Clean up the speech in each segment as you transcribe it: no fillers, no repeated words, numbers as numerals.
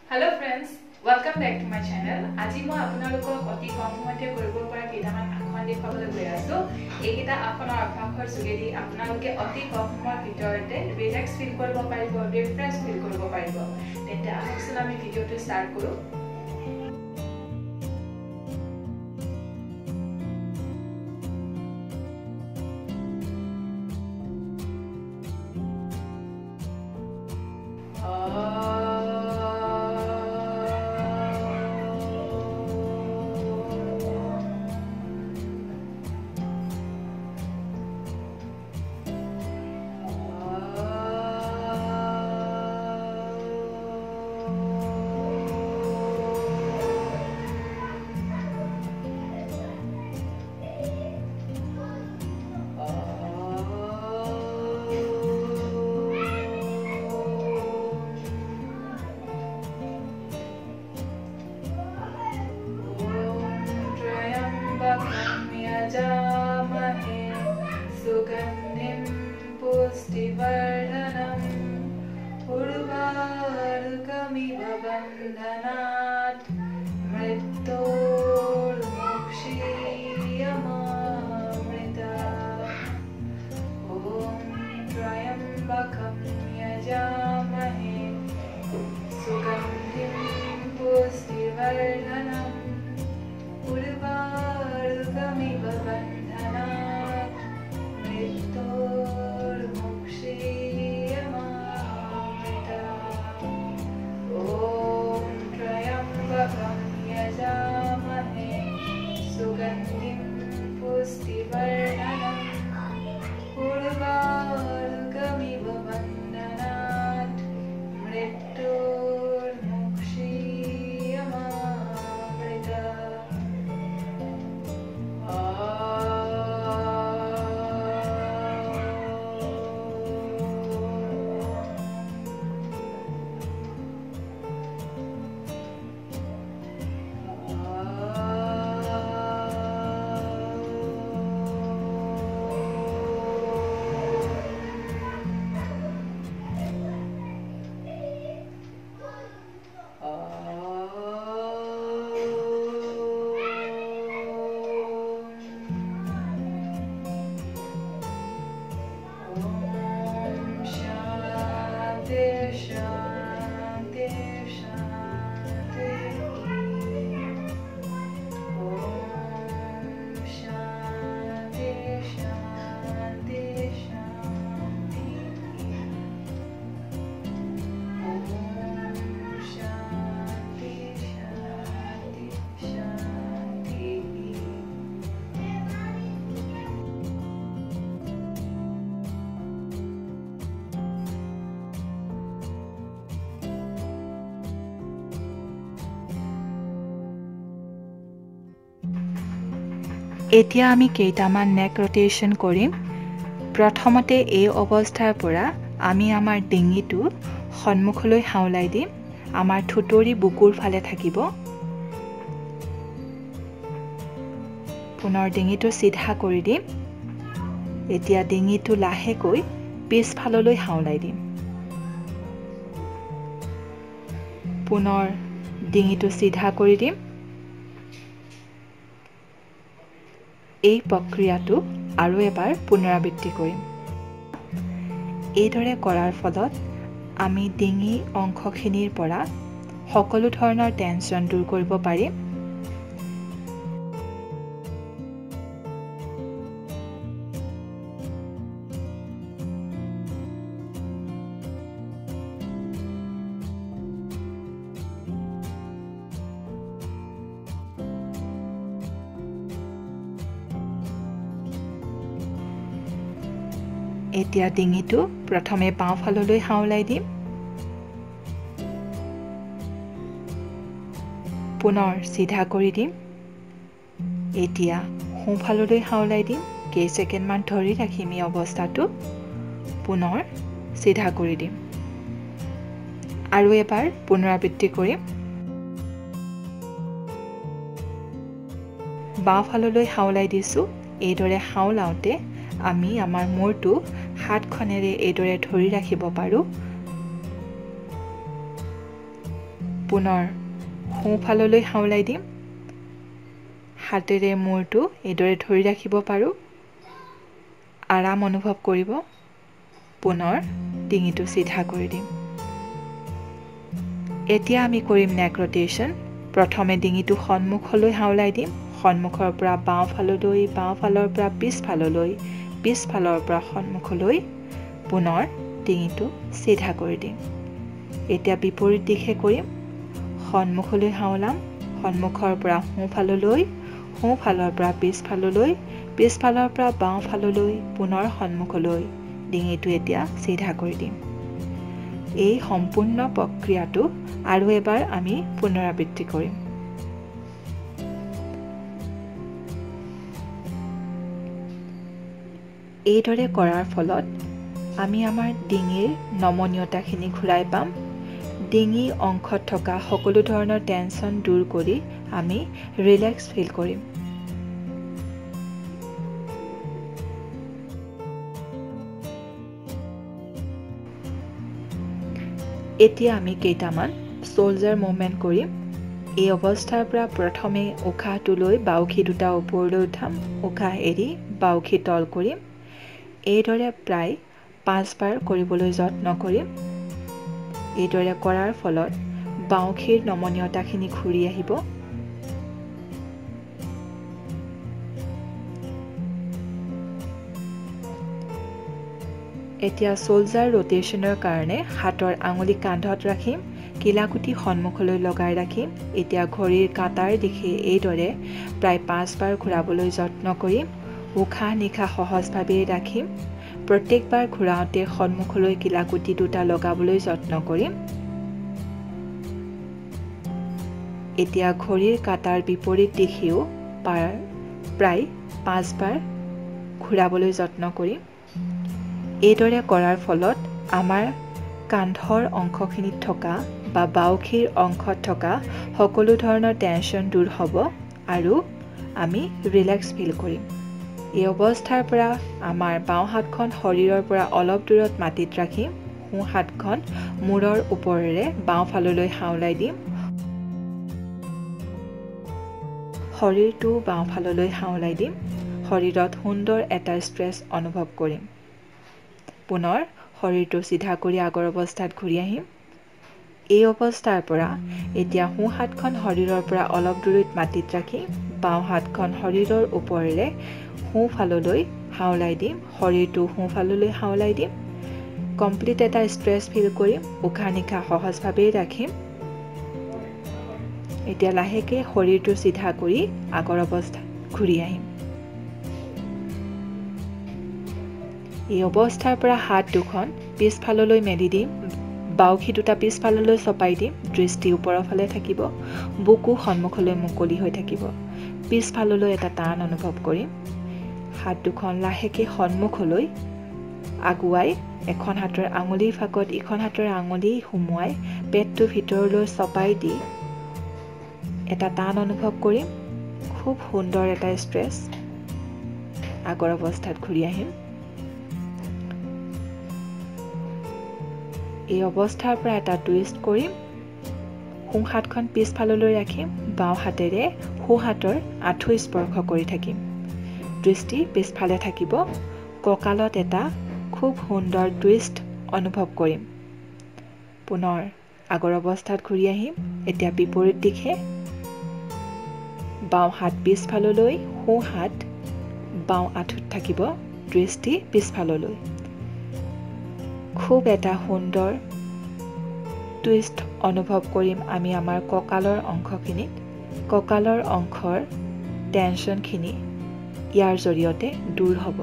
Hello friends, welcome back to my channel. আজি মই আপোনালোকক অতি কম সময়তে কৰিব পৰা কেইটামান আসন দেখুৱাবলৈ গৈ আছো। এইকেইটা আসনৰ অভ্যাসৰ যোগেদি আপোনালোকে অতি কম সময়ৰ ভিতৰতে ৰিলেক্স ফিল কৰিব পাৰিব, ৰিফ্ৰেছ ফিল কৰিব পাৰিব। তেন্তে আহকচোন আমি ভিডিঅ'টো ষ্টাৰ্ট কৰোঁ। यजामहे सुगन्धिं पुष्टिवर्धनम् उर्वारुकमिव बन्धनात् मृत्योर्मुक्षीयमामृता ॐ त्र्यम्बकं यजामहे सुगन्धिं पुष्टिवर्धनम् उर्वारुकमिव बन्धनात् मृत्योर्मुक्षीयमामृता ॐ त्र्यम्बकं यजामहे सुगन्धिं पुष्टिवर्धनम् उर्वारुकमिव बन्धनात् मृत्योर्मुक्षीयमामृता এতিয়া আমি কেইটামান নেক ৰোটেশন কৰিম। প্ৰথমতে এই অৱস্থাৰ পৰা আমি আমাৰ ডিঙিটো সন্মুখলৈ হাওলাই দিম। আমাৰ ঠুটৰি বুকুৰ ফালে থাকিব। পুনৰ ডিঙিটো সিধা কৰি দিম। এতিয়া ডিঙিটো লাহেকৈ পিছফাললৈ হাওলাই দিম। পুনৰ ডিঙিটো সিধা কৰি দিম। এই প্ৰক্ৰিয়াটো আৰু এবাৰ পুনৰাবৃত্তি কৰিম। এইদৰে কৰাৰ ফলত আমি ডিঙি অংশখিনিৰ পৰা সকলো ধৰণৰ টেনচন দূৰ কৰিব পাৰিম। এতিয়া ডিঙিটো প্ৰথমে বাওঁফাললৈ হাওলাই দিম। পুনৰ সিধা কৰি দিম। এতিয়া সোঁফাললৈ হাওলাই দিম। কেইছেকেণ্ডমান ধৰি ৰাখিম এই অৱস্থাটো। পুনৰ সিধা কৰি দিম। আৰু এবাৰ পুনৰাবৃত্তি কৰিম। বাওঁফাললৈ হাওলাই দিছোঁ। এইদৰে হাওলাওঁতে আমি আমাৰ মূৰটো হাতখনেৰে এইদৰে ধৰি ৰাখিব পাৰোঁ। পুনৰ সোঁফাললৈ হাওলাই দিম হাতেৰে মূৰটো এইদৰে ধৰি ৰাখিব পাৰোঁ আৰাম অনুভৱ কৰিব পুনৰ ডিঙিটো সিধা কৰি দিম এতিয়া আমি কৰিম নেক ৰোটেশন প্ৰথমে ডিঙিটো সন্মুখলৈ হাওলাই দিম সন্মুখৰ পৰা বাওঁফাললৈ বাওঁফালৰ পৰা পিছফাললৈ পিছফালৰ পৰা সন্মুখলৈ পুনৰ ডিঙিটো সিধা কৰি দিম এতিয়া বিপৰীত দিশে কৰিম সন্মুখলৈ হাওলাম সন্মুখৰ পৰা সোঁফাললৈ সোঁফালৰ পৰা পিছফাললৈ পিছফালৰ পৰা বাওঁফাললৈ পুনৰ সন্মুখলৈ ডিঙিটো এতিয়া সিধা কৰি দিম এই সম্পূৰ্ণ প্ৰক্ৰিয়াটো আৰু এবাৰ আমি পুনৰাবৃত্তি কৰিম এইদৰে কৰাৰ ফলত আমি আমাৰ ডিঙিৰ নমনীয়তাখিনি ঘূৰাই পাম ডিঙি অংশত থকা সকলো ধৰণৰ টেনচন দূৰ কৰি আমি ৰিলেক্স ফিল কৰিম এতিয়া আমি কেইটামান শোল্ডাৰ মুভমেন্ট কৰিম এই অৱস্থাৰ পৰা প্ৰথমে উশাহটো লৈ বাউখি দুটা ওপৰলৈ উঠাম উশাহ এৰি বাউখি তল কৰিম এইদৰে প্ৰায় 5 বাৰ কৰিবলৈ যত্ন কৰিম এইদৰে কৰাৰ ফলত বাউখিৰ নমনীয়তাখিনি ঘূৰি আহিব এতিয়া শোল্ডাৰ ৰোটেশনৰ কাৰণে হাতৰ আঙুলি কান্ধত ৰাখিম কিলাকুটি সন্মুখলৈ লগাই ৰাখিম এতিয়া ঘড়ীৰ কাটাৰ দিশে এইদৰে প্ৰায় 5 বাৰ ঘূৰাবলৈ যত্ন কৰিম উশাহ নিশাহ সহজভাৱে ৰাখিম প্ৰত্যেকবাৰ ঘূৰাওঁতে সন্মুখলৈ কিলাকুটি দুটা লগাবলৈ যত্ন কৰিম এতিয়া ঘড়ীৰ কাটাৰ বিপৰীত দিশেও প্ৰায় 5 বাৰ ঘূৰাবলৈ যত্ন কৰিম এইদৰে কৰাৰ ফলত আমাৰ কান্ধৰ অংশখিনিত থকা বা বাউখিৰ অংশত থকা সকলো ধৰণৰ টেনচন দূৰ হ'ব আৰু আমি ৰিলেক্স ফিল কৰিম এই অৱস্থাৰ পৰা আমাৰ বাওঁ হাতখন শৰীৰৰ পৰা অলপ দূৰত মাটিত ৰাখিম সোঁ হাতখন মূৰৰ ওপৰেৰে বাওঁফাললৈ হাওলাই দিম শৰীৰটো বাওঁফাললৈ হাওলাই দিম শৰীৰত সুন্দৰ এটা ষ্ট্ৰেছ অনুভৱ কৰিম পুনৰ শৰীৰটো সিধা কৰি আগৰ অৱস্থাত ঘূৰি আহিম এই অৱস্থাৰ পৰা এতিয়া সোঁ হাতখন শৰীৰৰ পৰা অলপ দূৰত মাটিত ৰাখি বাওঁ হাতখন শৰীৰৰ ওপৰেৰে সোঁফাললৈ হাওলাই দিম শৰীৰটো সোঁফাললৈ হাওলাই দিম কমপ্লিট এটা ষ্ট্ৰেছ ফিল কৰিম উশাহ নিশাহ সহজভাৱে ৰাখিম এতিয়া লাহেকৈ শৰীৰটো সিধা কৰি আগৰ অৱস্থাত ঘূৰি আহিম এই অৱস্থাৰ পৰা হাত দুখন পিছফাললৈ মেলি দিম বাউখি দুটা পিছফাললৈ চপাই দিম দৃষ্টি ওপৰৰ ফালে থাকিব বুকু সন্মুখলৈ মুকলি হৈ থাকিব পিছফাললৈ এটা টান অনুভৱ কৰিম হাত দুখন লাহেকৈ সন্মুখলৈ আগুৱাই এখন হাতৰ আঙুলিৰ ফাকত ইখন হাতৰ আঙুলি সুমুৱাই পেটটো ভিতৰলৈ চপাই দি এটা টান অনুভৱ কৰিম খুব সুন্দৰ এটা ষ্ট্ৰেছ আগৰ অৱস্থাত ঘূৰি আহিম এই অৱস্থাৰ পৰা এটা টুইষ্ট কৰিম সোঁ হাতখন পিছফাললৈ ৰাখিম বাওঁ হাতেৰে সোঁ হাতৰ আঁঠু স্পৰ্শ কৰি থাকিম দৃষ্টি পিছফালে থাকিব কঁকালত এটা খুব সুন্দৰ টুইষ্ট অনুভৱ কৰিম পুনৰ আগৰ অৱস্থাত ঘূৰি আহিম এতিয়া বিপৰীত দিশে বাওঁ হাত পিছফাললৈ সোঁ হাত বাওঁ আঁঠুত থাকিব দৃষ্টি পিছফাললৈ খুব এটা সুন্দৰ টুইষ্ট অনুভৱ কৰিম আমি আমাৰ কঁকালৰ অংশখিনিত কঁকালৰ অংশৰ টেনচনখিনি ইয়াৰ জৰিয়তে দূৰ হ'ব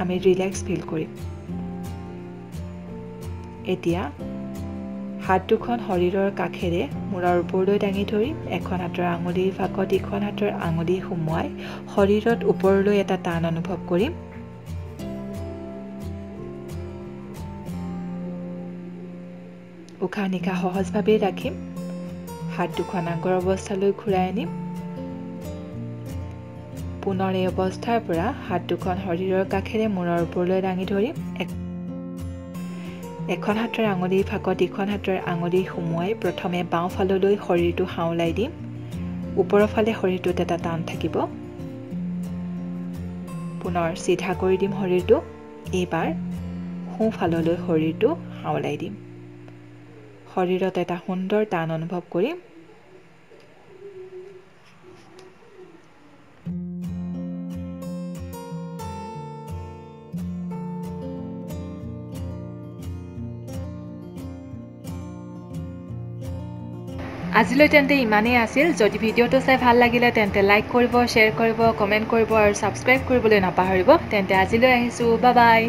আমি ৰিলেক্স ফিল কৰিম এতিয়া হাত দুখন শৰীৰৰ কাষেৰে মূৰৰ ওপৰলৈ দাঙি ধৰিম এখন হাতৰ আঙুলিৰ ফাকত ইখন হাতৰ আঙুলি সুমুৱাই শৰীৰত ওপৰলৈ এটা টান অনুভৱ কৰিম উশাহ নিশাহ সহজভাৱে ৰাখিম হাত দুখন আগৰ অৱস্থালৈ ঘূৰাই আনিম পুনৰ এই অৱস্থাৰ পৰা হাত দুখন শৰীৰৰ কাষেৰে মূৰৰ ওপৰলৈ দাঙি ধৰিম এখন হাতৰ আঙুলিৰ ফাকত ইখন হাতৰ আঙুলি সুমুৱাই প্ৰথমে বাওঁ ফাললৈ শৰীৰটো হাওলাই দিম ওপৰৰ ফালে শৰীৰটোত এটা টান থাকিব পুনৰ সিধা কৰি দিম শৰীৰটো এইবাৰ সোঁ ফাললৈ শৰীৰটো হাওলাই দিম শৰীৰত এটা সুন্দৰ টান অনুভৱ কৰিম আজিলৈ তেন্তে ইমানেই আছিল যদি ভিডিঅ'টো চাই ভাল লাগিলে তেন্তে লাইক কৰিব শ্বেয়াৰ কৰিব কমেন্ট কৰিব আৰু সাবস্ক্ৰাইব কৰিবলৈ নাপাহৰিব তেন্তে আজিলৈ আহিছো বাই বাই